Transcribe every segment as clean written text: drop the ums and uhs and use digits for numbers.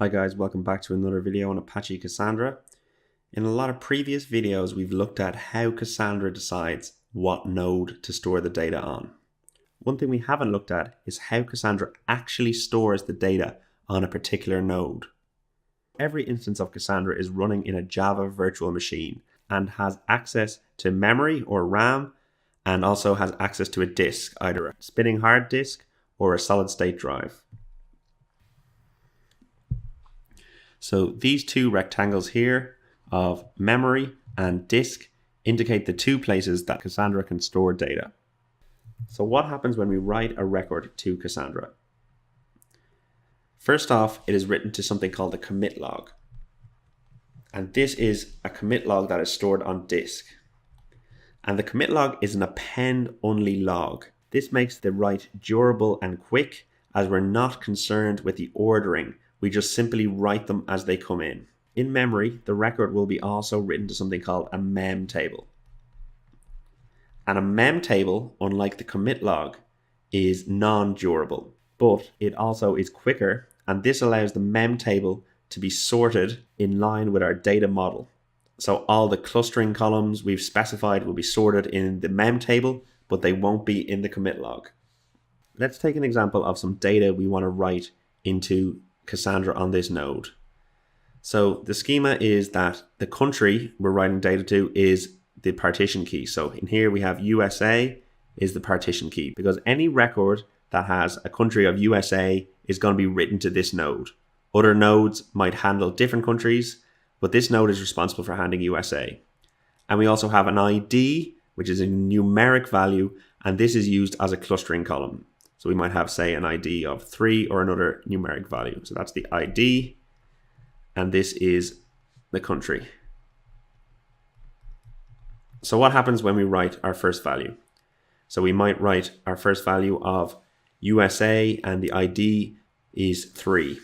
Hi guys, welcome back to another video on Apache Cassandra. In a lot of previous videos, we've looked at how Cassandra decides what node to store the data on. One thing we haven't looked at is how Cassandra actually stores the data on a particular node. Every instance of Cassandra is running in a Java virtual machine and has access to memory or RAM, and also has access to a disk, either a spinning hard disk or a solid state drive. So these two rectangles here of memory and disk indicate the two places that Cassandra can store data. So what happens when we write a record to Cassandra? First off, it is written to something called a commit log. And this is a commit log that is stored on disk. And the commit log is an append-only log. This makes the write durable and quick, as we're not concerned with the ordering. We just simply write them as they come in. In memory, the record will be also written to something called a mem table. And a mem table, unlike the commit log, is non-durable, but it also is quicker, and this allows the mem table to be sorted in line with our data model. So all the clustering columns we've specified will be sorted in the mem table, but they won't be in the commit log. Let's take an example of some data we want to write into Cassandra on this node. So the schema is that the country we're writing data to is the partition key. So in here we have USA is the partition key, because any record that has a country of USA is going to be written to this node. Other nodes might handle different countries, but this node is responsible for handling USA. And we also have an ID, which is a numeric value, and this is used as a clustering column. So we might have, say, an ID of 3 or another numeric value. So that's the ID, and this is the country. So what happens when we write our first value? So we might write our first value of USA, and the ID is 3,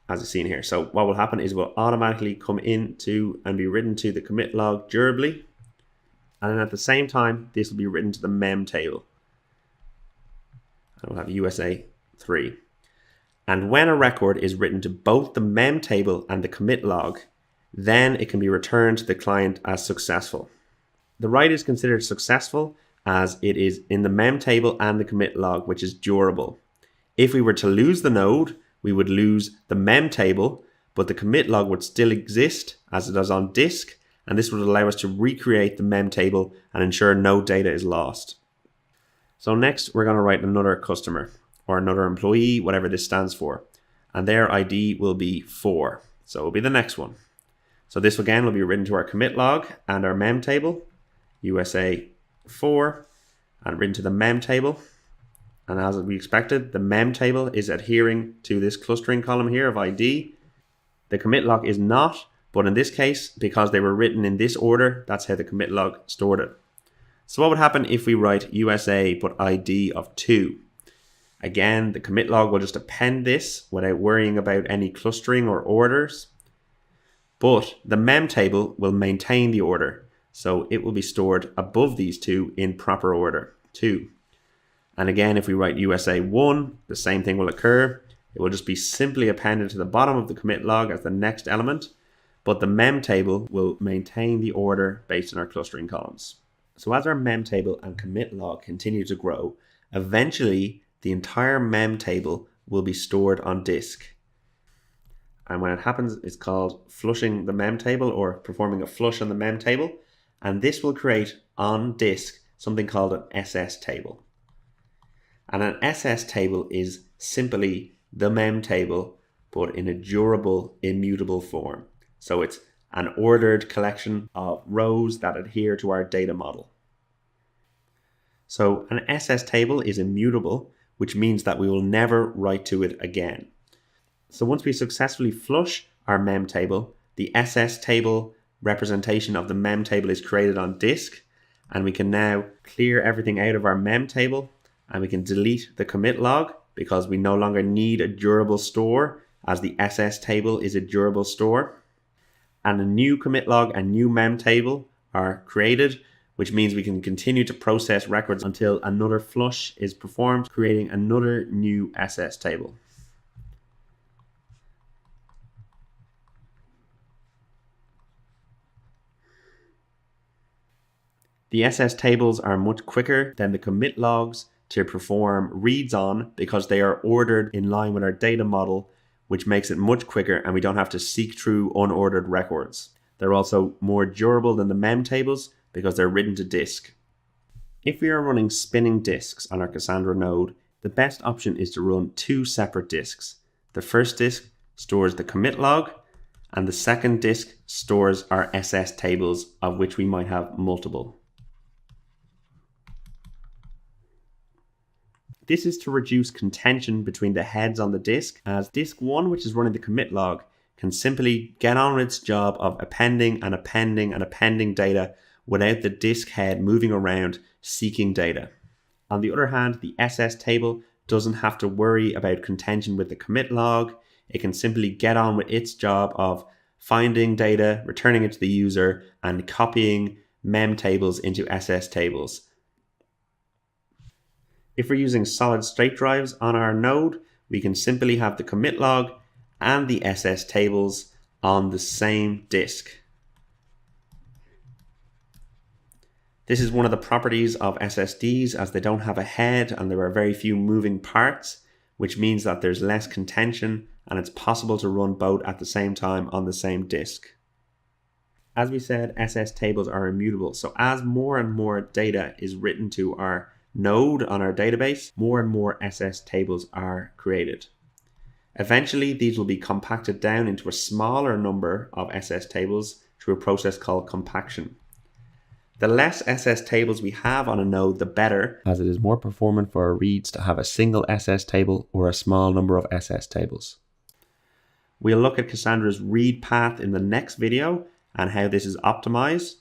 as is seen here. So what will happen is we'll automatically come into and be written to the commit log durably. And then at the same time, this will be written to the mem table. We'll have USA 3. And when a record is written to both the mem table and the commit log, then it can be returned to the client as successful. The write is considered successful as it is in the mem table and the commit log, which is durable. If we were to lose the node, we would lose the mem table, but the commit log would still exist as it does on disk, and this would allow us to recreate the mem table and ensure no data is lost. So next, we're going to write another customer or another employee, whatever this stands for. And their ID will be 4. So it will be the next one. So this again will be written to our commit log and our mem table, USA 4, and written to the mem table. And as we expected, the mem table is adhering to this clustering column here of ID. The commit log is not, but in this case, because they were written in this order, that's how the commit log stored it. So what would happen if we write USA but ID of 2? Again, the commit log will just append this without worrying about any clustering or orders. But the mem table will maintain the order. So it will be stored above these two in proper order, 2. And again, if we write USA 1, the same thing will occur. It will just be simply appended to the bottom of the commit log as the next element. But the mem table will maintain the order based on our clustering columns. So as our mem table and commit log continue to grow, eventually the entire mem table will be stored on disk. And when it happens, it's called flushing the mem table or performing a flush on the mem table. And this will create on disk something called an SS table. And an SS table is simply the mem table, but in a durable, immutable form. So it's an ordered collection of rows that adhere to our data model. So an SS table is immutable, which means that we will never write to it again. So once we successfully flush our mem table, the SS table representation of the mem table is created on disk, and we can now clear everything out of our mem table, and we can delete the commit log because we no longer need a durable store, as the SS table is a durable store. And a new commit log and new mem table are created, which means we can continue to process records until another flush is performed, creating another new SS table. The SS tables are much quicker than the commit logs to perform reads on because they are ordered in line with our data model, which makes it much quicker and we don't have to seek through unordered records. They're also more durable than the mem tables because they're written to disk. If we are running spinning disks on our Cassandra node, the best option is to run two separate disks. The first disk stores the commit log, and the second disk stores our SS tables, of which we might have multiple. This is to reduce contention between the heads on the disk, as disk 1, which is running the commit log, can simply get on with its job of appending and appending and appending data without the disk head moving around seeking data. On the other hand, the SS table doesn't have to worry about contention with the commit log. It can simply get on with its job of finding data, returning it to the user, and copying mem tables into SS tables. If we're using solid state drives on our node, we can simply have the commit log and the SS tables on the same disk. This is one of the properties of SSDs, as they don't have a head and there are very few moving parts, which means that there's less contention and it's possible to run both at the same time on the same disk. As we said, SS tables are immutable, so as more and more data is written to our node on our database, more and more SS tables are created. Eventually, these will be compacted down into a smaller number of SS tables through a process called compaction. The less SS tables we have on a node, the better, as it is more performant for our reads to have a single SS table or a small number of SS tables. We'll look at Cassandra's read path in the next video and how this is optimized.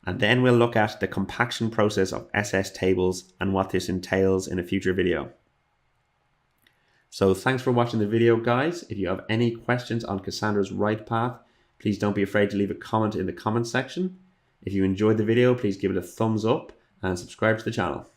And then we'll look at the compaction process of SS tables and what this entails in a future video. So thanks for watching the video, guys. If you have any questions on Cassandra's write path, please don't be afraid to leave a comment in the comment section. If you enjoyed the video, please give it a thumbs up and subscribe to the channel.